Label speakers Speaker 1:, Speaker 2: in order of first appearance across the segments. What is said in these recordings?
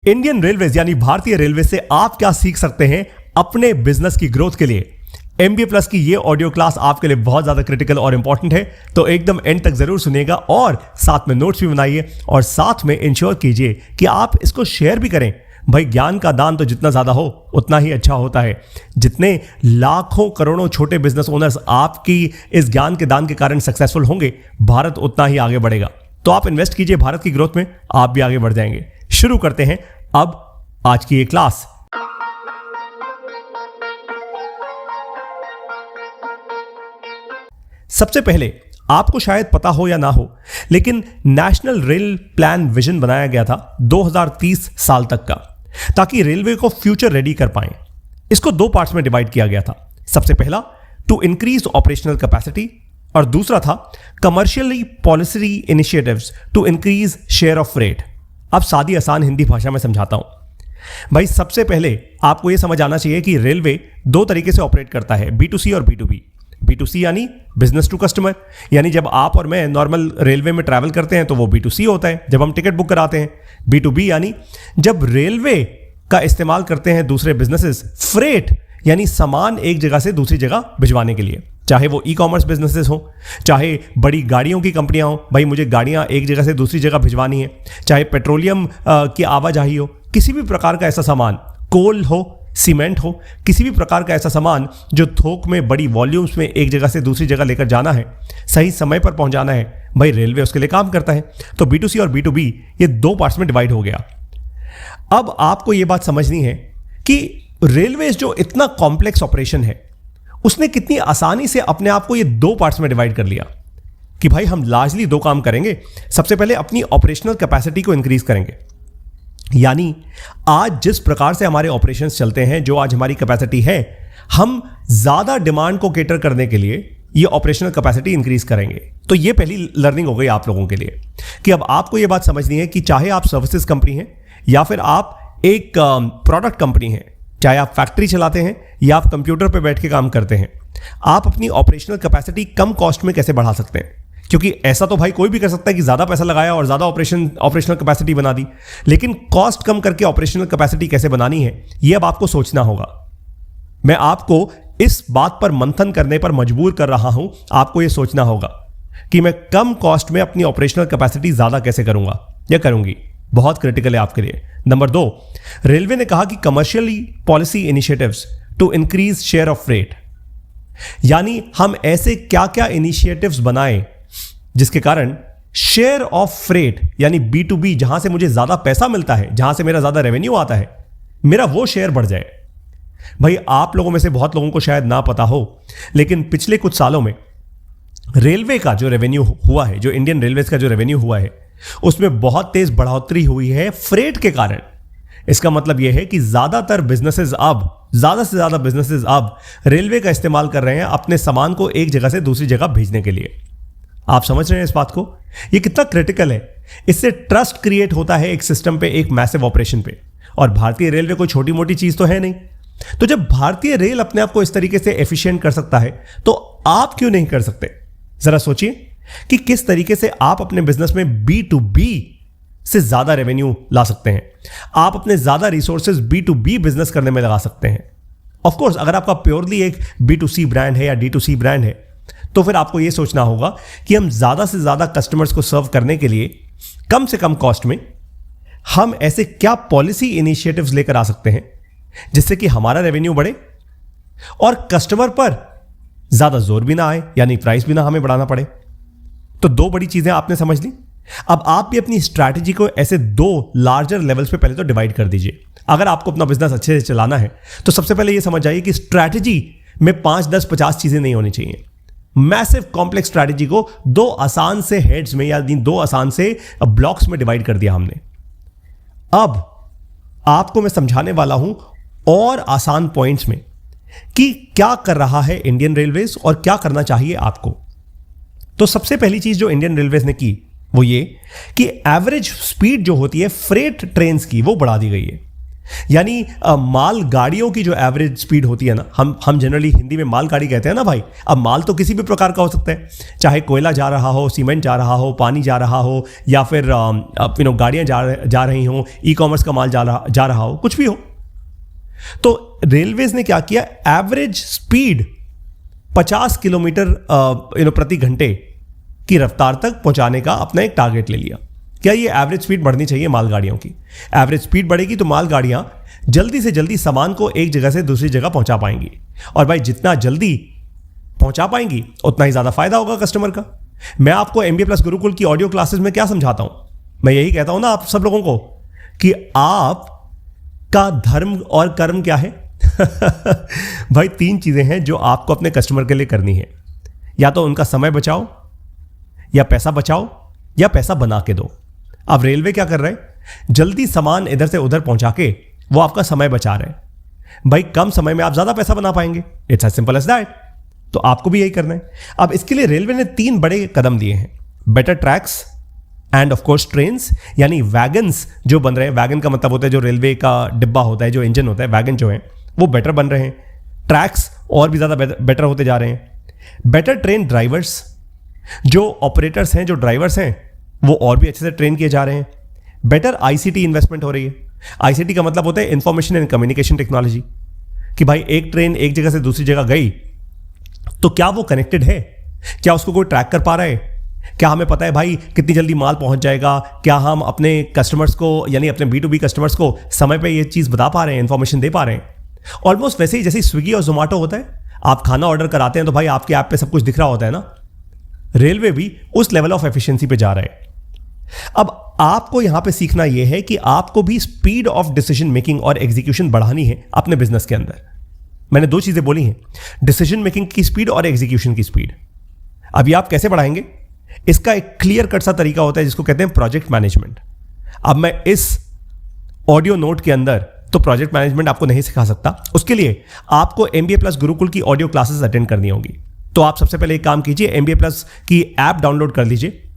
Speaker 1: Indian railways यानी भारतीय railway से आप क्या सीख सकते हैं अपने बिजनेस की ग्रोथ के लिए। MBA प्लस की ये ऑडियो क्लास आपके लिए बहुत ज्यादा क्रिटिकल और इंपॉर्टेंट है, तो एकदम एंड तक जरूर सुनिएगा और साथ में नोट्स भी बनाइए और साथ में इंश्योर कीजिए कि आप इसको शेयर भी करें। भाई ज्ञान का दान तो जितना ज्यादा हो उतना ही अच्छा होता है। जितने लाखों करोड़ों छोटे बिजनेस ओनर्स आपकी इस ज्ञान के दान के कारण सक्सेसफुल होंगे, भारत उतना ही आगे बढ़ेगा। तो आप इन्वेस्ट कीजिए भारत की ग्रोथ में, आप भी आगे बढ़ जाएंगे। शुरू करते हैं अब आज की ये क्लास। सबसे पहले आपको शायद पता हो या ना हो, लेकिन नेशनल रेल प्लान विजन बनाया गया था 2030 साल तक का, ताकि रेलवे को फ्यूचर रेडी कर पाएं। इसको दो पार्ट्स में डिवाइड किया गया था। सबसे पहला टू इंक्रीज ऑपरेशनल कैपेसिटी और दूसरा था commercially policy initiatives to increase share of freight. अब सादी आसान हिंदी भाषा में समझाता हूं। भाई सबसे पहले आपको यह समझ आना चाहिए कि रेलवे दो तरीके से ऑपरेट करता है, B2C और B2B। B2C यानी बिजनेस टू कस्टमर, यानी जब आप और मैं नॉर्मल रेलवे में ट्रैवल करते हैं तो वो B2C होता है, जब हम टिकट बुक कराते हैं। B2B यानी जब रेलवे का इस्तेमाल करते हैं दूसरे बिजनेसेस, फ्रेट यानी सामान एक जगह से दूसरी जगह भिजवाने के लिए, चाहे वो ई-कॉमर्स बिजनेसेस हो, चाहे बड़ी गाड़ियों की कंपनियां हो, भाई मुझे गाड़ियां एक जगह से दूसरी जगह भिजवानी है, चाहे पेट्रोलियम की आवाजाही हो, किसी भी प्रकार का ऐसा सामान, कोल हो, सीमेंट हो, किसी भी प्रकार का ऐसा सामान जो थोक में बड़ी वॉल्यूम्स में एक जगह से दूसरी जगह लेकर जाना है, सही समय पर पहुंचाना है, भाई रेलवे उसके लिए काम करता है। तो B2C और B2B ये दो पार्ट्स में डिवाइड हो गया। अब आपको यह बात समझनी है कि रेलवे जो इतना कॉम्प्लेक्स ऑपरेशन है, उसने कितनी आसानी से अपने आप को ये दो पार्ट्स में डिवाइड कर लिया कि भाई हम लार्जली दो काम करेंगे। सबसे पहले अपनी ऑपरेशनल कैपेसिटी को इंक्रीज करेंगे, यानी आज जिस प्रकार से हमारे ऑपरेशंस चलते हैं, जो आज हमारी कैपेसिटी है, हम ज्यादा डिमांड को केटर करने के लिए ये ऑपरेशनल कैपेसिटी इंक्रीज करेंगे। तो ये पहली लर्निंग हो गई आप लोगों के लिए कि अब आपको ये बात समझनी है कि चाहे आप सर्विसेज कंपनी हैं या फिर आप एक प्रोडक्ट कंपनी हैं, चाहे आप फैक्ट्री चलाते हैं या आप कंप्यूटर पर बैठ के काम करते हैं, आप अपनी ऑपरेशनल कैपेसिटी कम कॉस्ट में कैसे बढ़ा सकते हैं। क्योंकि ऐसा तो भाई कोई भी कर सकता है कि ज्यादा पैसा लगाया और ज्यादा ऑपरेशनल कैपेसिटी बना दी, लेकिन कॉस्ट कम करके ऑपरेशनल कैपेसिटी कैसे बनानी है, यह अब आपको सोचना होगा। मैं आपको इस बात पर मंथन करने पर मजबूर कर रहा हूं। आपको यह सोचना होगा कि मैं कम कॉस्ट में अपनी ऑपरेशनल कैपेसिटी ज्यादा कैसे करूंगा या करूंगी। बहुत क्रिटिकल है आपके लिए। नंबर 2, रेलवे ने कहा कि commercially policy initiatives to increase share of freight, यानी हम ऐसे क्या क्या इनिशिएटिव्स बनाएं जिसके कारण शेयर ऑफ फ्रेट यानी B2B, जहां से मुझे ज्यादा पैसा मिलता है, जहां से मेरा ज्यादा रेवेन्यू आता है, मेरा वो शेयर बढ़ जाए। भाई आप लोगों में से बहुत लोगों को शायद ना पता हो, लेकिन पिछले कुछ सालों में रेलवे का जो रेवेन्यू हुआ है, जो इंडियन रेलवेज का जो रेवेन्यू हुआ है, उसमें बहुत तेज बढ़ोतरी हुई है फ्रेट के कारण। इसका मतलब यह है कि ज्यादातर बिजनेसेस अब, ज्यादा से ज्यादा बिजनेसेस अब रेलवे का इस्तेमाल कर रहे हैं अपने सामान को एक जगह से दूसरी जगह भेजने के लिए। आप समझ रहे हैं इस बात को? ये कितना क्रिटिकल है। इससे ट्रस्ट क्रिएट होता है एक सिस्टम पे, एक मैसिव ऑपरेशन पे। और भारतीय रेलवे कोई छोटी मोटी चीज तो है नहीं। तो जब भारतीय रेल अपने आप को इस तरीके से एफिशिएंट कर सकता है, तो आप क्यों नहीं कर सकते? जरा सोचिए कि किस तरीके से आप अपने बिजनेस में B2B से ज्यादा रेवेन्यू ला सकते हैं। आप अपने ज्यादा रिसोर्सेज B2B बिजनेस करने में लगा सकते हैं। ऑफ कोर्स अगर आपका प्योरली एक B2C ब्रांड है या D2C ब्रांड है, तो फिर आपको यह सोचना होगा कि हम ज्यादा से ज्यादा कस्टमर्स को सर्व करने के लिए कम से कम कॉस्ट में हम ऐसे क्या पॉलिसी इनिशिएटिव्स लेकर आ सकते हैं जिससे कि हमारा रेवेन्यू बढ़े और कस्टमर पर ज्यादा जोर भी ना आए, यानी प्राइस भी ना हमें बढ़ाना पड़े। तो दो बड़ी चीजें आपने समझ ली। अब आप भी अपनी स्ट्रैटेजी को ऐसे दो लार्जर लेवल्स पे पहले तो डिवाइड कर दीजिए। अगर आपको अपना बिजनेस अच्छे से चलाना है तो सबसे पहले यह समझ जाइए कि स्ट्रैटेजी में 5, 10, 50 चीजें नहीं होनी चाहिए। मैसिव कॉम्प्लेक्स स्ट्रैटेजी को दो आसान से हेड्स में या दो आसान से ब्लॉक्स में डिवाइड कर दिया हमने। अब आपको मैं समझाने वाला हूं और आसान पॉइंट्स में कि क्या कर रहा है इंडियन रेलवेज और क्या करना चाहिए आपको। तो सबसे पहली चीज जो इंडियन रेलवेज ने की वो ये कि एवरेज स्पीड जो होती है फ्रेट ट्रेन्स की, वो बढ़ा दी गई है। यानी माल गाड़ियों की जो एवरेज स्पीड होती है ना, हम जनरली हिंदी में माल गाड़ी कहते हैं ना भाई। अब माल तो किसी भी प्रकार का हो सकता है, चाहे कोयला जा रहा हो, सीमेंट जा रहा हो, पानी जा रहा हो, या फिर गाड़ियां जा रही हो, ई कॉमर्स का माल जा रहा हो, कुछ भी हो। तो रेलवेज ने क्या किया, एवरेज स्पीड 50 किलोमीटर प्रति घंटे की रफ्तार तक पहुंचाने का अपना एक टारगेट ले लिया। क्या ये एवरेज स्पीड बढ़नी चाहिए मालगाड़ियों की? एवरेज स्पीड बढ़ेगी तो मालगाड़ियां जल्दी से जल्दी सामान को एक जगह से दूसरी जगह पहुंचा पाएंगी, और भाई जितना जल्दी पहुंचा पाएंगी उतना ही ज्यादा फायदा होगा कस्टमर का। मैं आपको MBA प्लस गुरुकुल की ऑडियो क्लासेस में क्या समझाता हूं, मैं यही कहता हूं ना आप सब लोगों को कि आप का धर्म और कर्म क्या है। भाई 3 चीजें हैं जो आपको अपने कस्टमर के लिए करनी है, या तो उनका समय बचाओ, या पैसा बचाओ, या पैसा बना के दो। अब रेलवे क्या कर रहे हैं, जल्दी सामान इधर से उधर पहुंचा के वो आपका समय बचा रहे हैं। भाई कम समय में आप ज्यादा पैसा बना पाएंगे, it's as simple as that. तो आपको भी यही करना है। अब इसके लिए रेलवे ने 3 बड़े कदम लिए हैं, better tracks end of course trains, यानी वैगन्स जो बन रहे हैं। वैगन का मतलब होता है जो रेलवे का डिब्बा होता है, जो इंजन होता है, वैगन जो है वो बेटर बन रहे हैं। ट्रैक्स और भी ज्यादा बेटर होते जा रहे हैं। बेटर ट्रेन ड्राइवर्स, जो ऑपरेटर्स हैं, जो ड्राइवर्स हैं, वो और भी अच्छे से ट्रेन किए जा रहे हैं। बेटर ICT इन्वेस्टमेंट हो रही है। ICT का मतलब होता है इंफॉर्मेशन एंड कम्युनिकेशन टेक्नोलॉजी, कि भाई एक ट्रेन एक जगह से दूसरी जगह गई तो क्या वो कनेक्टेड है, क्या उसको कोई ट्रैक कर पा रहा है, क्या हमें पता है भाई कितनी जल्दी माल पहुंच जाएगा, क्या हम अपने कस्टमर्स को, यानी अपने B2B कस्टमर्स को समय पे ये चीज़ बता पा रहे हैं, इंफॉर्मेशन दे पा रहे हैं। ऑलमोस्ट वैसे ही जैसे स्विगी और जोमेटो होता है, आप खाना ऑर्डर कराते हैं तो भाई आपके ऐप पे सब कुछ दिख रहा होता है ना। रेलवे भी उस लेवल ऑफ एफिशिएंसी पे जा रहा है। अब आपको यहां पे सीखना यह है कि आपको भी स्पीड ऑफ डिसीजन मेकिंग और एग्जीक्यूशन बढ़ानी है अपने बिजनेस के अंदर। मैंने 2 चीजें बोली हैं, डिसीजन मेकिंग की स्पीड और एग्जीक्यूशन की स्पीड। अभी आप कैसे बढ़ाएंगे, इसका एक क्लियर कट सा तरीका होता है जिसको कहते हैं प्रोजेक्ट मैनेजमेंट। अब मैं इस ऑडियो नोट के अंदर तो प्रोजेक्ट मैनेजमेंट आपको नहीं सिखा सकता, उसके लिए आपको MBA प्लस गुरुकुल की ऑडियो क्लासेस अटेंड करनी होगी। तो आप सबसे पहले एक काम कीजिए, MBA प्लस की ऐप डाउनलोड कर लीजिए।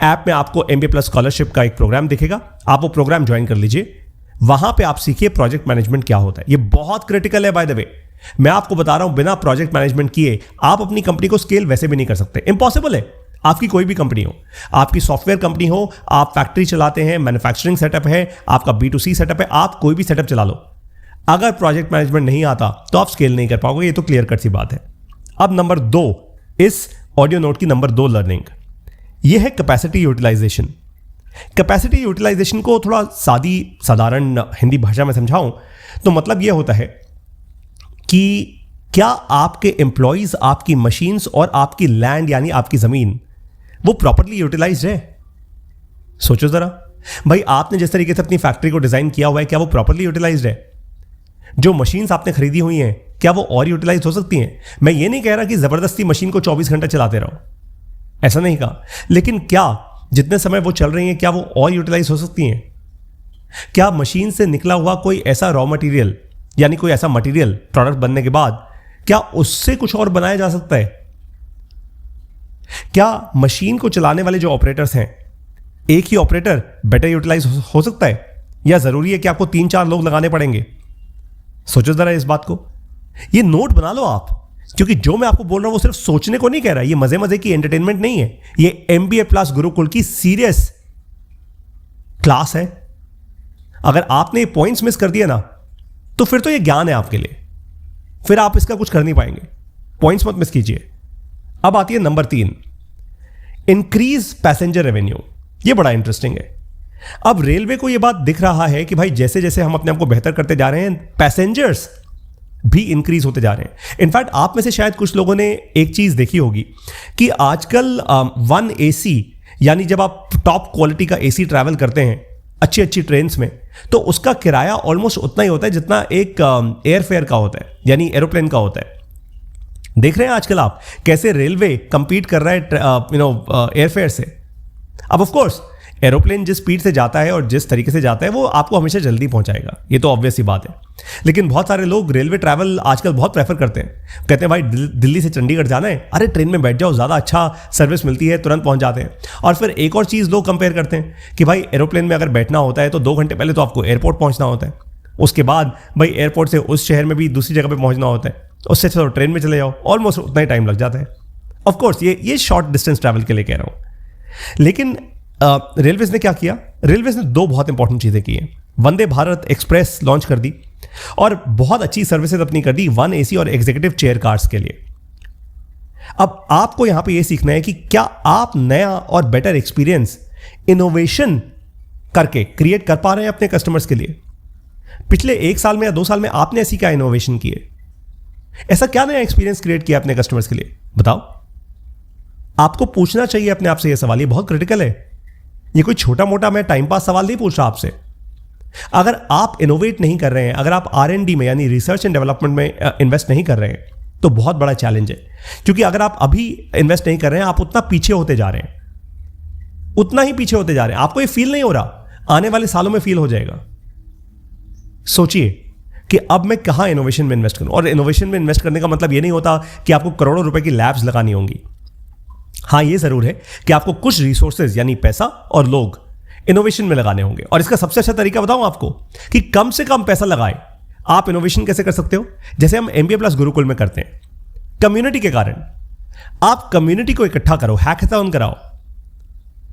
Speaker 1: ऐप में आपको MBA प्लस स्कॉलरशिप का एक प्रोग्राम दिखेगा, आप वो प्रोग्राम ज्वाइन कर लीजिए। वहां पे आप सीखिए प्रोजेक्ट मैनेजमेंट क्या होता है। ये बहुत क्रिटिकल है बाय द वे। मैं आपको बता रहा हूं, बिना प्रोजेक्ट मैनेजमेंट किए आप अपनी कंपनी को स्केल वैसे भी नहीं कर सकते, इंपॉसिबल है। आपकी कोई भी कंपनी हो, आपकी सॉफ्टवेयर कंपनी हो, आप फैक्ट्री चलाते हैं, मैन्युफैक्चरिंग सेटअप है, आपका B2C सेटअप है, आप कोई भी सेटअप चला लो, अगर प्रोजेक्ट मैनेजमेंट नहीं आता तो आप स्केल नहीं कर पाओगे। ये तो क्लियर कट सी बात है। अब नंबर 2, इस ऑडियो नोट की नंबर 2 लर्निंग, यह है कैपेसिटी यूटिलाइजेशन। कैपेसिटी यूटिलाइजेशन को थोड़ा साधारण हिंदी भाषा में समझाऊं तो मतलब यह होता है कि क्या आपके एम्प्लॉइज, आपकी मशीन्स और आपकी लैंड यानी आपकी जमीन वो प्रॉपर्ली यूटिलाइज है। सोचो जरा भाई, आपने जिस तरीके से अपनी फैक्ट्री को डिजाइन किया हुआ है, क्या वो प्रॉपर्ली यूटिलाइज है? जो मशीन्स आपने खरीदी हुई हैं, क्या वो और यूटिलाइज हो सकती हैं? मैं ये नहीं कह रहा कि जबरदस्ती मशीन को 24 घंटे चलाते रहो, ऐसा नहीं कहा, लेकिन क्या जितने समय वो चल रही हैं क्या वो और यूटिलाइज हो सकती हैं? क्या मशीन से निकला हुआ कोई ऐसा रॉ मटेरियल, यानी कोई ऐसा मटेरियल प्रोडक्ट बनने के बाद क्या उससे कुछ और बनाया जा सकता है? क्या मशीन को चलाने वाले जो ऑपरेटर्स हैं, एक ही ऑपरेटर बेटर यूटिलाइज हो सकता है, या जरूरी है कि आपको 3-4 लोग लगाने पड़ेंगे? सोचो जरा इस बात को। ये नोट बना लो आप, क्योंकि जो मैं आपको बोल रहा हूं वो सिर्फ सोचने को नहीं कह रहा, ये मजे मजे की एंटरटेनमेंट नहीं है, ये MBA प्लस गुरुकुल की सीरियस क्लास है। अगर आपने ये पॉइंट्स मिस कर दिया ना तो फिर तो ये ज्ञान है आपके लिए, फिर आप इसका कुछ कर नहीं पाएंगे। पॉइंट्स मत मिस कीजिए। अब आती है नंबर 3, इंक्रीज पैसेंजर रेवेन्यू। ये बड़ा इंटरेस्टिंग है। अब रेलवे को यह बात दिख रहा है कि भाई जैसे जैसे हम अपने आप को बेहतर करते जा रहे हैं, पैसेंजर्स भी इंक्रीज होते जा रहे हैं। इनफैक्ट आप में से शायद कुछ लोगों ने एक चीज देखी होगी कि आजकल 1 AC, यानी जब आप टॉप क्वालिटी का AC ट्रैवल करते हैं अच्छी अच्छी ट्रेन्स में, तो उसका किराया ऑलमोस्ट उतना ही होता है जितना एक एयरफेयर का होता है, यानी एरोप्लेन का होता है। देख रहे हैं आजकल आप कैसे रेलवे कंपीट कर रहा है एयरफेयर से। अब ऑफ कोर्स एरोप्लेन जिस स्पीड से जाता है और जिस तरीके से जाता है वो आपको हमेशा जल्दी पहुंचाएगा, ये तो ऑब्वियस ही बात है। लेकिन बहुत सारे लोग रेलवे ट्रैवल आजकल बहुत प्रेफर करते हैं, कहते हैं भाई दिल्ली से चंडीगढ़ जाना है, अरे ट्रेन में बैठ जाओ, ज़्यादा अच्छा सर्विस मिलती है, तुरंत पहुंच जाते हैं। और फिर एक और चीज़ लोग कंपेयर करते हैं कि भाई एरोप्लेन में अगर बैठना होता है तो 2 घंटे पहले तो आपको एयरपोर्ट पहुंचना होता है, उसके बाद भाई एयरपोर्ट से उस शहर में भी दूसरी जगह पे पहुंचना होता है, उससे अच्छा तो ट्रेन में चले जाओ, ऑलमोस्ट उतना ही टाइम लग जाता है। ऑफ कोर्स ये शॉर्ट डिस्टेंस ट्रैवल के लिए कह रहा हूं। लेकिन रेलवेज ने क्या किया? रेलवेज ने दो बहुत इंपॉर्टेंट चीजें की हैं। वंदे भारत एक्सप्रेस लॉन्च कर दी और बहुत अच्छी सर्विसेज अपनी कर दी 1 AC और एग्जीक्यूटिव चेयर कार्स के लिए। अब आपको यहां पे यह सीखना है कि क्या आप नया और बेटर एक्सपीरियंस इनोवेशन करके क्रिएट कर पा रहे हैं अपने कस्टमर्स के लिए। पिछले 1 साल में या 2 साल में आपने ऐसी क्या इनोवेशन की है? ऐसा क्या नया एक्सपीरियंस क्रिएट किया अपने कस्टमर्स के लिए? बताओ। आपको पूछना चाहिए अपने आप से यह सवाल, ये बहुत क्रिटिकल है। ये कोई छोटा मोटा मैं टाइम पास सवाल नहीं पूछ रहा आपसे। अगर आप इनोवेट नहीं कर रहे हैं, अगर आप R&D में यानी रिसर्च एंड डेवलपमेंट में इन्वेस्ट नहीं कर रहे हैं, तो बहुत बड़ा चैलेंज है। क्योंकि अगर आप अभी इन्वेस्ट नहीं कर रहे हैं, आप उतना पीछे होते जा रहे हैं, उतना ही पीछे होते जा रहे हैं। आपको ये फील नहीं हो रहा, आने वाले सालों में फील हो जाएगा। सोचिए कि अब मैं कहां इनोवेशन में इन्वेस्ट करूं। और इनोवेशन में इन्वेस्ट करने का मतलब यह नहीं होता कि आपको करोड़ों रुपए की लैब्स लगानी होंगी। हां, यह जरूर है कि आपको कुछ रिसोर्सेज यानी पैसा और लोग इनोवेशन में लगाने होंगे। और इसका सबसे अच्छा तरीका बताऊं आपको कि कम से कम पैसा लगाए आप इनोवेशन कैसे कर सकते हो? जैसे हम MBA प्लस गुरुकुल में करते हैं, कम्युनिटी के कारण। आप कम्युनिटी को इकट्ठा करो, हैकाथॉन कराओ।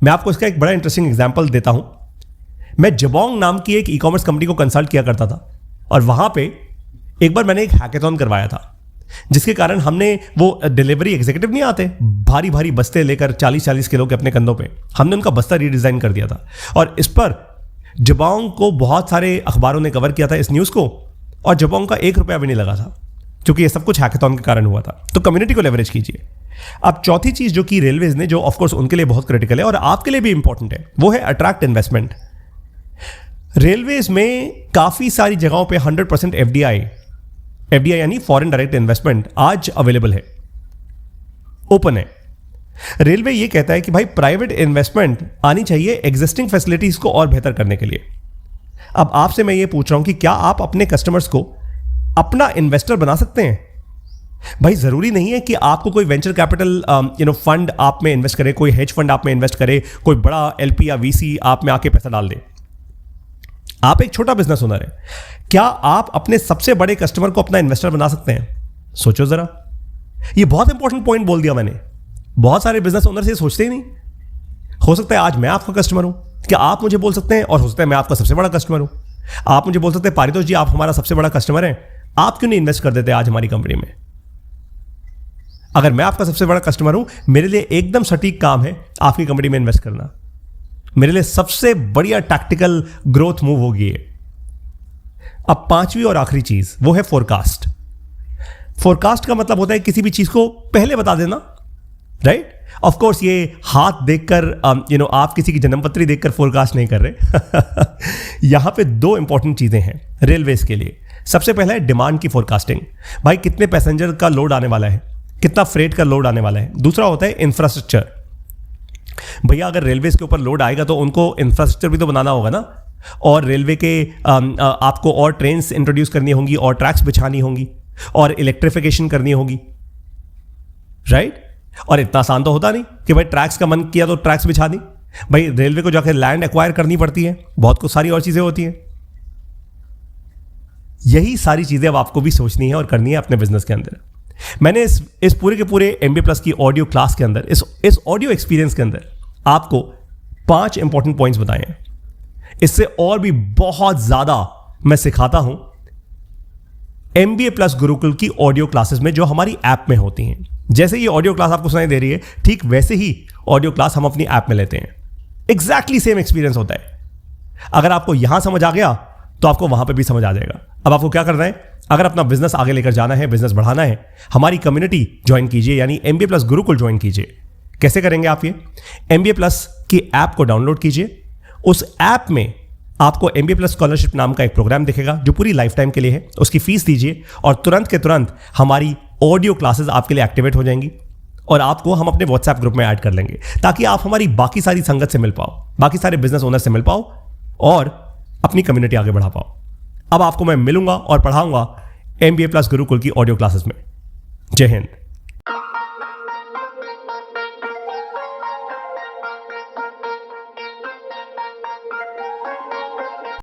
Speaker 1: मैं आपको इसका एक बड़ा इंटरेस्टिंग एग्जांपल देता हूं। मैं जबोंग नाम की एक ई-कॉमर्स कंपनी को कंसल्ट किया करता था और वहां पे एक बार मैंने एक हैकाथॉन करवाया था, जिसके कारण हमने वो डिलीवरी एग्जीक्यूटिव नहीं आते भारी भारी बस्ते लेकर 40-40 किलो के अपने कंधों पे, हमने उनका बस्ता रीडिजाइन कर दिया था। और इस पर जबोंग को बहुत सारे अखबारों ने कवर किया था इस न्यूज़ को, और जबोंग का 1 रुपया भी नहीं लगा था, क्योंकि ये सब कुछ हैकाथॉन के कारण हुआ था। तो कम्युनिटी को लेवरेज कीजिए। अब चौथी चीज जो कि रेलवेज ने, जो ऑफकोर्स उनके लिए बहुत क्रिटिकल है और आपके लिए भी इंपॉर्टेंट है, वो है अट्रैक्ट इन्वेस्टमेंट। रेलवेज में काफी सारी जगहों पे 100% FDI यानी फॉरेन डायरेक्ट इन्वेस्टमेंट आज अवेलेबल है, ओपन है। रेलवे ये कहता है कि भाई प्राइवेट इन्वेस्टमेंट आनी चाहिए एग्जिस्टिंग फैसिलिटीज को और बेहतर करने के लिए। अब आपसे मैं ये पूछ रहा हूं कि क्या आप अपने कस्टमर्स को अपना इन्वेस्टर बना सकते हैं? भाई जरूरी नहीं है कि आपको कोई वेंचर कैपिटल फंड आप में इन्वेस्ट करे, कोई हेज फंड आप में इन्वेस्ट करे, कोई बड़ा LP या VC आप में आके पैसा डाल दे। आप एक छोटा बिजनेस ओनर है, क्या आप अपने सबसे बड़े कस्टमर को अपना इन्वेस्टर बना सकते हैं? सोचो जरा। ये बहुत इंपॉर्टेंट पॉइंट बोल दिया मैंने। बहुत सारे बिजनेस ओनर से सोचते ही नहीं। हो सकता है आज मैं आपका कस्टमर हूं, क्या आप मुझे बोल सकते हैं, और हो सकता है मैं आपका सबसे बड़ा कस्टमर हूं, आप मुझे बोल सकते हैं पारितोष जी आप हमारा सबसे बड़ा कस्टमर हैं, आप क्यों नहीं इन्वेस्ट कर देते आज हमारी कंपनी में? अगर मैं आपका सबसे बड़ा कस्टमर हूं, मेरे लिए एकदम सटीक काम है आपकी कंपनी में इन्वेस्ट करना। मेरे लिए सबसे बढ़िया टैक्टिकल ग्रोथ मूव होगी ये। अब पांचवी और आखिरी चीज वो है फोरकास्ट। फोरकास्ट का मतलब होता है किसी भी चीज को पहले बता देना, राइट? ऑफ कोर्स ये हाथ देखकर आप किसी की जन्मपत्री देखकर फोरकास्ट नहीं कर रहे। यहां पे 2 इंपॉर्टेंट चीजें हैं रेलवेज के लिए। सबसे पहला है डिमांड की फोरकास्टिंग, भाई कितने पैसेंजर का लोड आने वाला है, कितना फ्रेट का लोड आने वाला है। दूसरा होता है इंफ्रास्ट्रक्चर। भैया अगर रेलवेज के ऊपर लोड आएगा तो उनको इंफ्रास्ट्रक्चर भी तो बनाना होगा ना, और रेलवे के आपको और ट्रेन्स इंट्रोड्यूस करनी होंगी, और ट्रैक्स बिछानी होंगी, और इलेक्ट्रिफिकेशन करनी होगी, राइट? और इतना आसान तो होता नहीं कि भाई ट्रैक्स का मन किया तो ट्रैक्स बिछा दी। भाई रेलवे को जाकर लैंड एक्वायर करनी पड़ती है, बहुत कुछ सारी और चीजें होती हैं। यही सारी चीजें अब आपको भी सोचनी है और करनी है अपने बिजनेस के अंदर। मैंने इस पूरे के पूरे MBA प्लस की ऑडियो क्लास के अंदर, इस ऑडियो एक्सपीरियंस के अंदर आपको 5 इंपॉर्टेंट पॉइंट्स बताए हैं। इससे और भी बहुत ज्यादा मैं सिखाता हूं MBA प्लस गुरुकुल की ऑडियो क्लासेस में, जो हमारी ऐप में होती हैं। जैसे ये ऑडियो क्लास आपको सुनाई दे रही है, ठीक वैसे ही ऑडियो क्लास हम अपनी ऐप में लेते हैं। एग्जैक्टली सेम एक्सपीरियंस होता है। अगर आपको यहां समझ आ गया तो आपको वहां पे भी समझ आ जाएगा। अब आपको क्या करना है, अगर अपना बिजनेस आगे लेकर जाना है, बिजनेस बढ़ाना है, हमारी कम्युनिटी ज्वाइन कीजिए, यानी MBA प्लस गुरुकुल ज्वाइन कीजिए। कैसे करेंगे आप ये? MBA प्लस की ऐप को डाउनलोड कीजिए। उस ऐप में आपको MBA प्लस स्कॉलरशिप नाम का एक प्रोग्राम दिखेगा जो पूरी लाइफ टाइम के लिए है। उसकी फीस दीजिए और तुरंत के तुरंत हमारी ऑडियो क्लासेस आपके लिए एक्टिवेट हो जाएंगी, और आपको हम अपने WhatsApp ग्रुप में ऐड कर लेंगे, ताकि आप हमारी बाकी सारी संगत से मिल पाओ, बाकी सारे बिजनेस ओनर से मिल पाओ और अपनी कम्युनिटी आगे बढ़ा पाओ। अब आपको मैं मिलूंगा और पढ़ाऊंगा MBA प्लस गुरुकुल की ऑडियो क्लासेस में। जय हिंद।